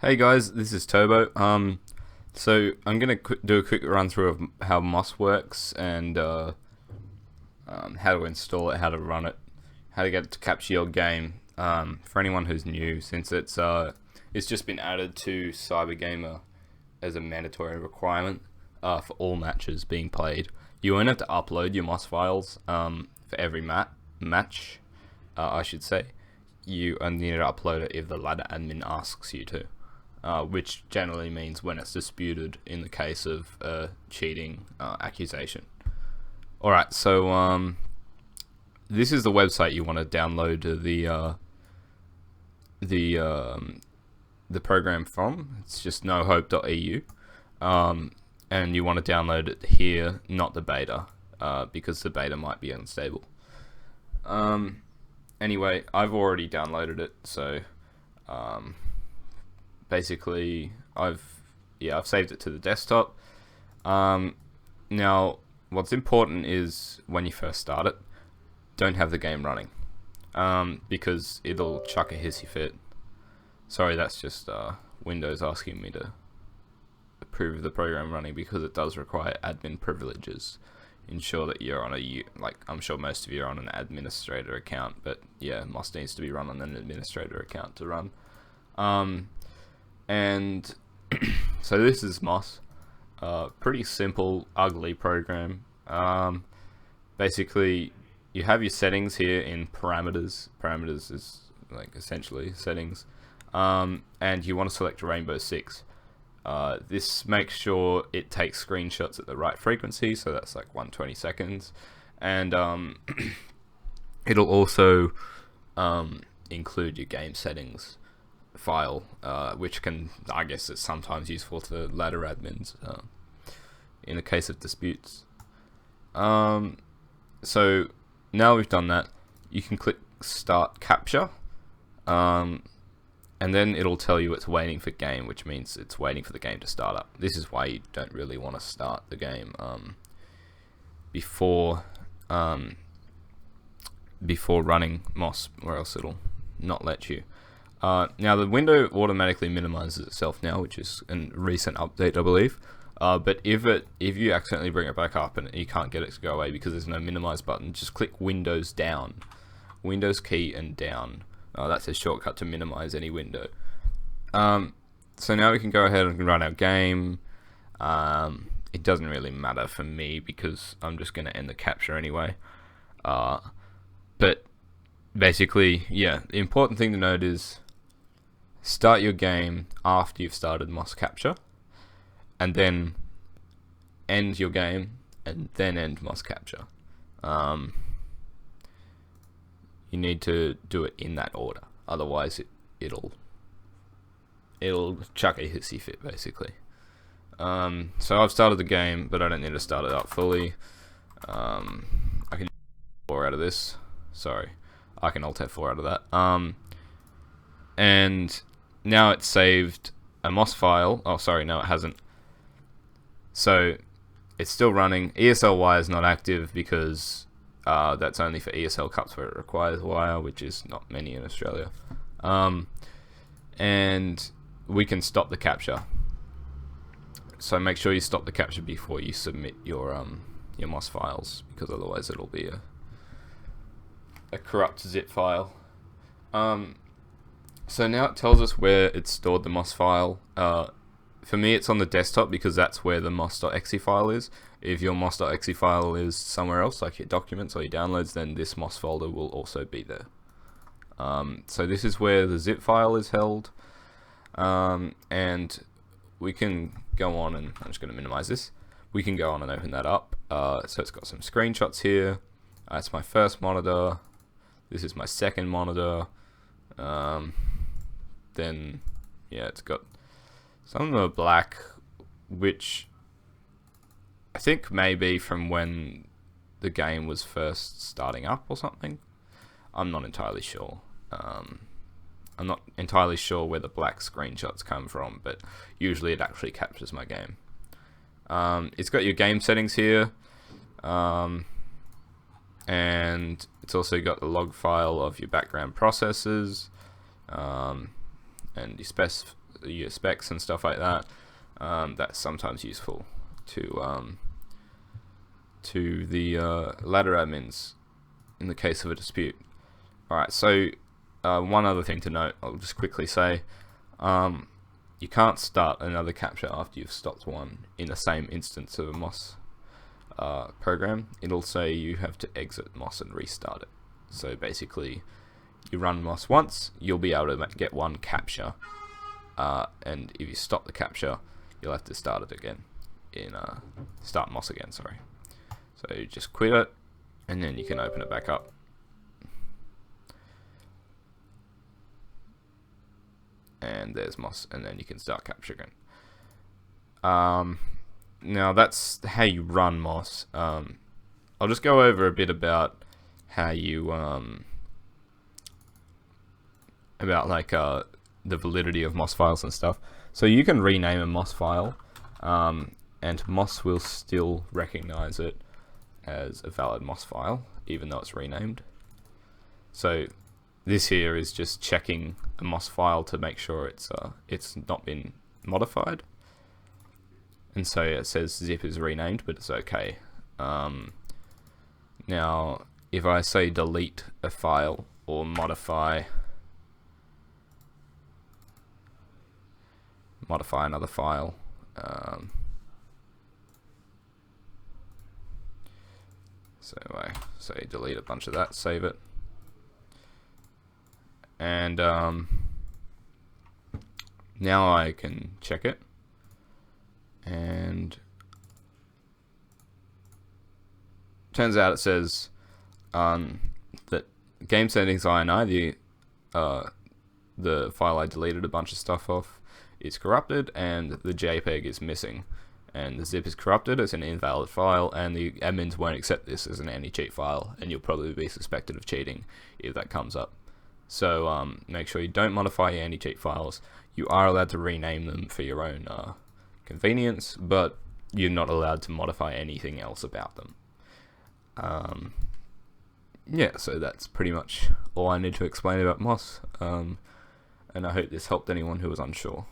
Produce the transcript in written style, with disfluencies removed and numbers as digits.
Hey guys, this is Turbo. So I'm gonna do a quick run through of how Moss works and how to install it, how to run it, how to get it to capture your game. For anyone who's new, since it's just been added to Cybergamer as a mandatory requirement for all matches being played. You won't have to upload your Moss files for every match. I should say. You only need to upload it if the ladder admin asks you to. Which generally means when it's disputed in the case of a cheating accusation. Alright, so this is the website you want to download the program from. It's just nohope.eu, and you want to download it here, not the beta, because the beta might be unstable. Anyway, I've already downloaded it, so basically I've saved it to the desktop. Now what's important is when you first start it, don't have the game running, because it'll chuck a hissy fit. Sorry, that's just Windows asking me to approve the program running, because it does require admin privileges. Ensure that you're on I'm sure most of you are on an administrator account, but yeah, Moss needs to be run on an administrator account to run. And so this is Moss. Pretty simple, ugly program. Basically, you have your settings here in parameters. Parameters is like essentially settings. And you want to select Rainbow 6. This makes sure it takes screenshots at the right frequency, so that's like 120 seconds. And it'll also include your game settings file, which I guess it's sometimes useful to ladder admins in the case of disputes. So now we've done that, you can click Start Capture, and then it'll tell you it's waiting for game, which means it's waiting for the game to start up. This is why you don't really want to start the game before running Moss, or else it'll not let you. Now the window automatically minimizes itself now, which is a recent update, I believe. But if you accidentally bring it back up and you can't get it to go away because there's no minimize button, just click Windows down, Windows key and down. That's a shortcut to minimize any window. So now we can go ahead and run our game. It doesn't really matter for me because I'm just going to end the capture anyway. But basically, yeah, the important thing to note is start your game after you've started Moss Capture, and then end your game, and then end Moss Capture. You need to do it in that order, otherwise it'll chuck a hissy fit basically. So I've started the game, but I don't need to start it up fully. I can Alt F4 out of this. Sorry, I can Alt F4 out of that. And now it's saved a Moss file. Oh, sorry, no, it hasn't. So it's still running. ESL wire is not active because that's only for ESL cups where it requires wire, which is not many in Australia. And we can stop the capture. So make sure you stop the capture before you submit your Moss files, because otherwise it'll be a corrupt zip file. So now it tells us where it's stored the Moss file. For me, it's on the desktop because that's where the moss.exe file is. If your moss.exe file is somewhere else, like your documents or your downloads, then this Moss folder will also be there. So this is where the zip file is held. And we can go on, and I'm just going to minimize this. We can go on and open that up. So it's got some screenshots here. It's my first monitor. This is my second monitor. Then, yeah, it's got some of them are black, which I think maybe from when the game was first starting up or something. I'm not entirely sure. I'm not entirely sure where the black screenshots come from, but usually it actually captures my game. It's got your game settings here, and it's also got the log file of your background processes, and and your specs and stuff like that. That's sometimes useful to the ladder admins in the case of a dispute. Alright, so one other thing to note, I'll just quickly say, you can't start another capture after you've stopped one in the same instance of a MOS program. It'll say you have to exit MOS and restart it. So basically, you run MOS once, you'll be able to get one capture, and if you stop the capture, you'll have to start it again, start MOS again, sorry. So you just quit it, and then you can open it back up. And there's MOS, and then you can start capture again. Now that's how you run MOS. I'll just go over a bit about how you the validity of MOS files and stuff. So you can rename a MOS file, and MOS will still recognize it as a valid MOS file, even though it's renamed. So this here is just checking a MOS file to make sure it's not been modified. And so it says zip is renamed, but it's okay. Now, if I say delete a file or modify another file, so I say delete a bunch of that, save it, and now I can check it, and turns out it says that game settings INI, the file I deleted a bunch of stuff off, is corrupted, and the JPEG is missing, and the zip is corrupted as an invalid file, and the admins won't accept this as an anti-cheat file, and you'll probably be suspected of cheating if that comes up. So make sure you don't modify your anti-cheat files. You are allowed to rename them for your own convenience, but you're not allowed to modify anything else about them. Yeah, so that's pretty much all I need to explain about MOS, and I hope this helped anyone who was unsure.